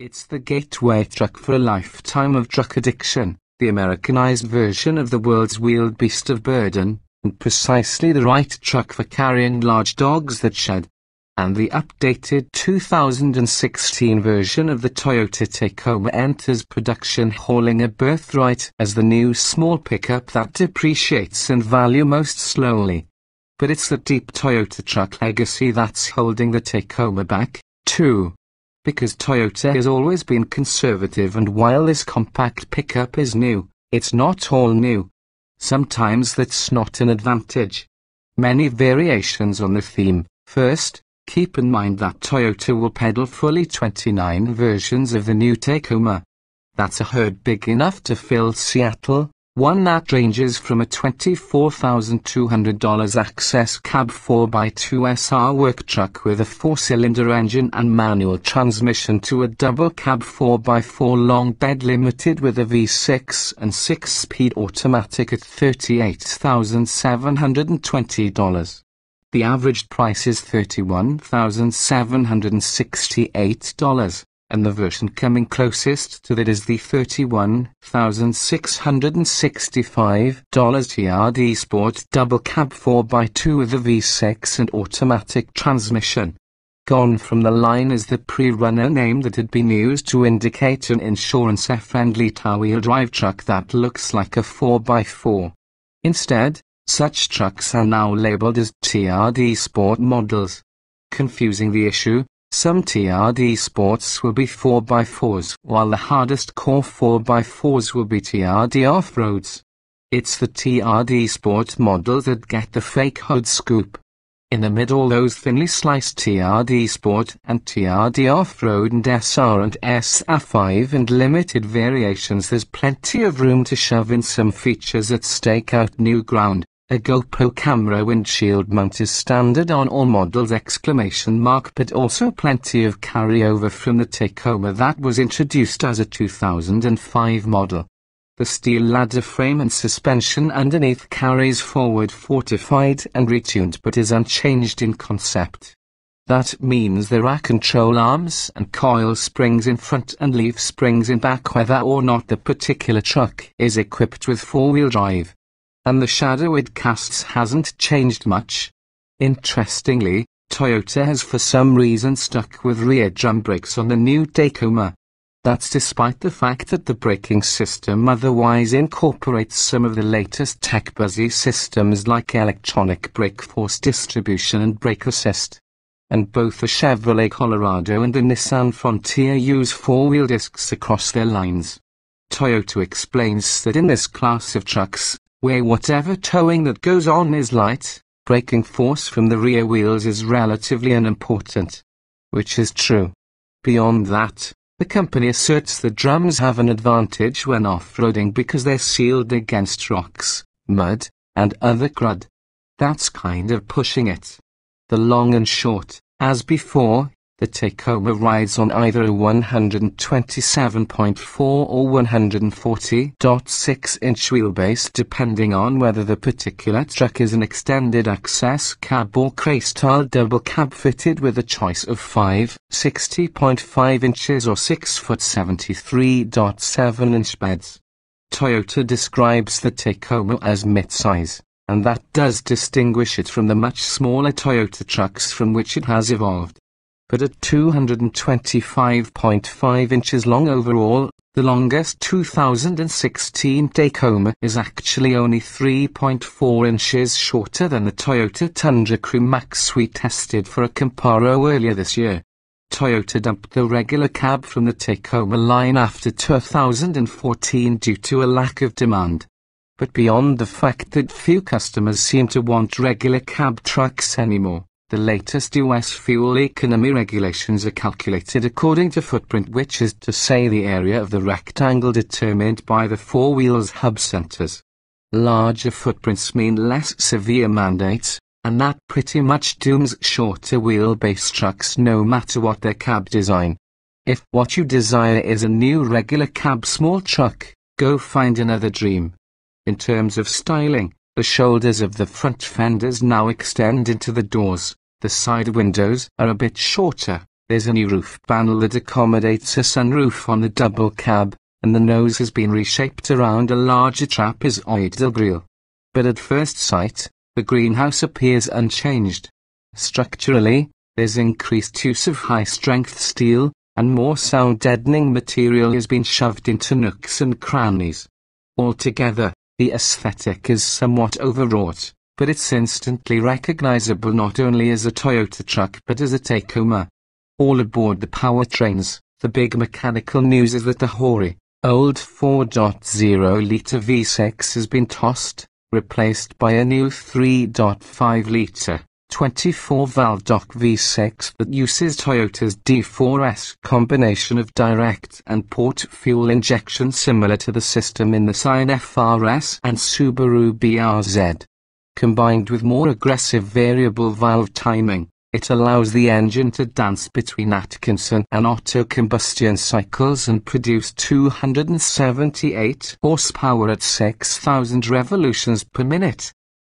It's the gateway truck for a lifetime of truck addiction, the Americanized version of the world's wheeled beast of burden, and precisely the right truck for carrying large dogs that shed. And the updated 2016 version of the Toyota Tacoma enters production, hauling a birthright as the new small pickup that depreciates in value most slowly. But it's the deep Toyota truck legacy that's holding the Tacoma back, too. Because Toyota has always been conservative, and while this compact pickup is new, it's not all new. Sometimes that's not an advantage. Many variations on the theme. First, keep in mind that Toyota will peddle fully 29 versions of the new Tacoma. That's a herd big enough to fill Seattle, one that ranges from a $24,200 access cab 4x2 SR work truck with a 4-cylinder engine and manual transmission to a double cab 4x4 long bed limited with a V6 and 6-speed automatic at $38,720. The average price is $31,768, and the version coming closest to that is the $31,665 TRD Sport Double Cab 4x2 with a V6 and automatic transmission. Gone from the line is the pre-runner name that had been used to indicate an insurance-friendly two-wheel drive truck that looks like a 4x4. Instead, such trucks are now labeled as TRD Sport models. Confusing the issue, some TRD Sports will be 4x4s, while the hardest core 4x4s will be TRD Off-Roads. It's the TRD Sport models that get the fake hood scoop. In the middle, those thinly sliced TRD Sport and TRD Off-Road and SR and SR5 and limited variations, there's plenty of room to shove in some features that stake out new ground. A GoPro camera windshield mount is standard on all models! But also plenty of carryover from the Tacoma that was introduced as a 2005 model. The steel ladder frame and suspension underneath carries forward fortified and retuned but is unchanged in concept. That means there are control arms and coil springs in front and leaf springs in back, whether or not the particular truck is equipped with four-wheel drive. And the shadow it casts hasn't changed much. Interestingly, Toyota has for some reason stuck with rear drum brakes on the new Tacoma. That's despite the fact that the braking system otherwise incorporates some of the latest tech buzzy systems like electronic brake force distribution and brake assist. And both the Chevrolet Colorado and the Nissan Frontier use four-wheel discs across their lines. Toyota explains that in this class of trucks, where whatever towing that goes on is light, braking force from the rear wheels is relatively unimportant. Which is true. Beyond that, the company asserts the drums have an advantage when off-roading because they're sealed against rocks, mud, and other crud. That's kind of pushing it. The long and short, as before, the Tacoma rides on either a 127.4 or 140.6-inch wheelbase, depending on whether the particular truck is an extended access cab or crate-style double cab fitted with a choice of 5.60.5 inches or 6-foot 73.7-inch beds. Toyota describes the Tacoma as mid-size, and that does distinguish it from the much smaller Toyota trucks from which it has evolved. But at 225.5 inches long overall, the longest 2016 Tacoma is actually only 3.4 inches shorter than the Toyota Tundra Crew Max we tested for a comparo earlier this year. Toyota dumped the regular cab from the Tacoma line after 2014 due to a lack of demand. But beyond the fact that few customers seem to want regular cab trucks anymore, the latest US fuel economy regulations are calculated according to footprint, which is to say the area of the rectangle determined by the four wheels hub centers. Larger footprints mean less severe mandates, and that pretty much dooms shorter wheelbase trucks no matter what their cab design. If what you desire is a new regular cab small truck, go find another dream. In terms of styling, the shoulders of the front fenders now extend into the doors, the side windows are a bit shorter, There's a new roof panel that accommodates a sunroof on the double cab, and the nose has been reshaped around a larger trapezoidal grille. But at first sight, the greenhouse appears unchanged. Structurally, there's increased use of high-strength steel, and more sound-deadening material has been shoved into nooks and crannies. Altogether, the aesthetic is somewhat overwrought, but it's instantly recognizable not only as a Toyota truck but as a Tacoma. All aboard the powertrains, the big mechanical news is that the hoary, old 4.0-litre V6 has been tossed, replaced by a new 3.5-litre, 24-valve DOC V6 that uses Toyota's D4S combination of direct and port fuel injection similar to the system in the Scion FRS and Subaru BRZ. Combined with more aggressive variable valve timing, it allows the engine to dance between Atkinson and Otto combustion cycles and produce 278 horsepower at 6,000 revolutions per minute.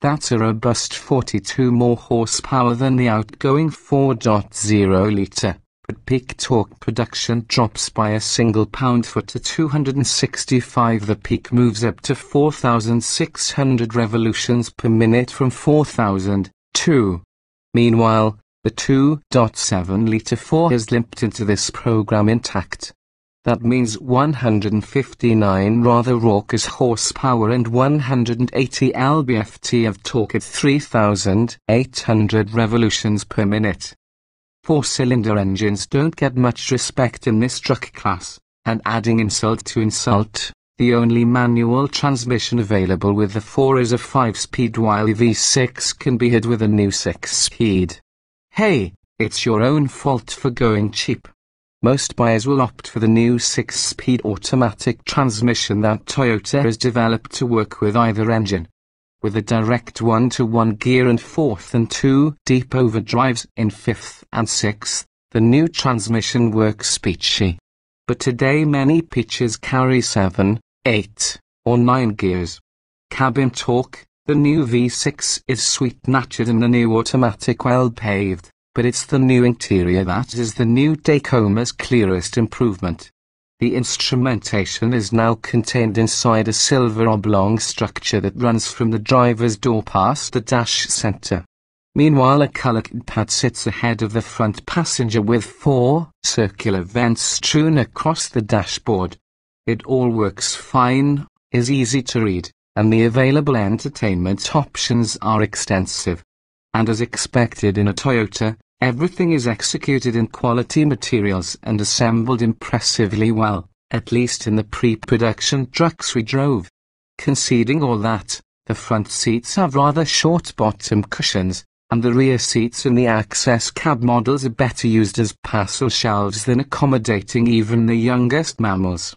That's a robust 42 more horsepower than the outgoing 4.0-litre, but peak torque production drops by a single pound-foot to 265. The peak moves up to 4,600 revolutions per minute from 4,002. Meanwhile, the 2.7-litre 4 has limped into this program intact. That means 159 rather raucous horsepower and 180 lb-ft of torque at 3,800 revolutions per minute. Four-cylinder engines don't get much respect in this truck class, and adding insult to insult, the only manual transmission available with the 4 is a 5-speed while the V6 can be had with a new 6-speed. Hey, it's your own fault for going cheap. Most buyers will opt for the new 6-speed automatic transmission that Toyota has developed to work with either engine. With a direct 1-to-1 gear in 4th and 2 deep overdrives in 5th and 6th, the new transmission works peachy. But today many pitches carry 7, 8, or 9 gears. Cabin torque, the new V6 is sweet-natured and the new automatic well-paved, but it's the new interior that is the new Tacoma's clearest improvement. The instrumentation is now contained inside a silver oblong structure that runs from the driver's door past the dash center. Meanwhile, a colored pad sits ahead of the front passenger with 4 circular vents strewn across the dashboard. It all works fine, is easy to read, and the available entertainment options are extensive. And as expected in a Toyota, everything is executed in quality materials and assembled impressively well, at least in the pre-production trucks we drove. Conceding all that, the front seats have rather short bottom cushions, and the rear seats in the access cab models are better used as parcel shelves than accommodating even the youngest mammals.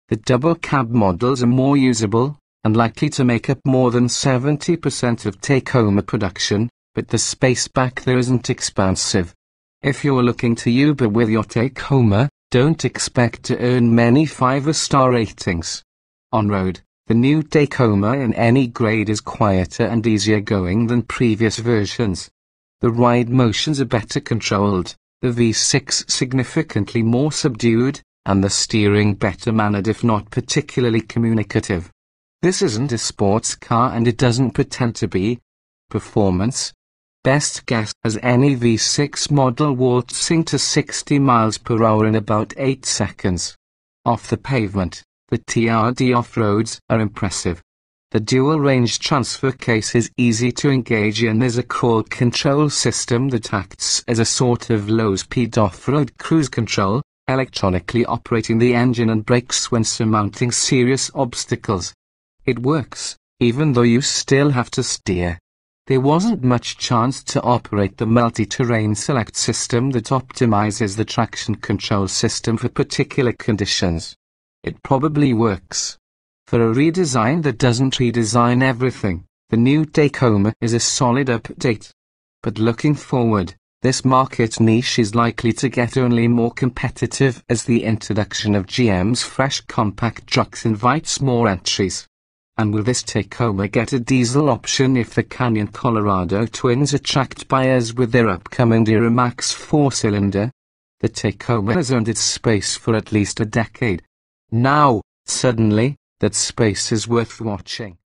The double cab models are more usable, and likely to make up more than 70% of Tacoma production, but the space back there isn't expansive. If you're looking to Uber with your Tacoma, don't expect to earn many 5-star ratings. On-road, the new Tacoma in any grade is quieter and easier going than previous versions. The ride motions are better controlled, the V6 significantly more subdued, and the steering better mannered if not particularly communicative. This isn't a sports car and it doesn't pretend to be. Performance? Best guess has any V6 model waltzing to 60 miles per hour in about 8 seconds. Off the pavement, the TRD off-roads are impressive. The dual-range transfer case is easy to engage in. There's a crawl control system that acts as a sort of low-speed off-road cruise control, electronically operating the engine and brakes when surmounting serious obstacles. It works, even though you still have to steer. There wasn't much chance to operate the multi-terrain select system that optimizes the traction control system for particular conditions. It probably works. For a redesign that doesn't redesign everything, the new Tacoma is a solid update. But looking forward, this market niche is likely to get only more competitive as the introduction of GM's fresh compact trucks invites more entries. And will this Tacoma get a diesel option if the Canyon Colorado twins attract buyers with their upcoming Duramax 4-cylinder? The Tacoma has earned its space for at least a decade. Now, suddenly, that space is worth watching.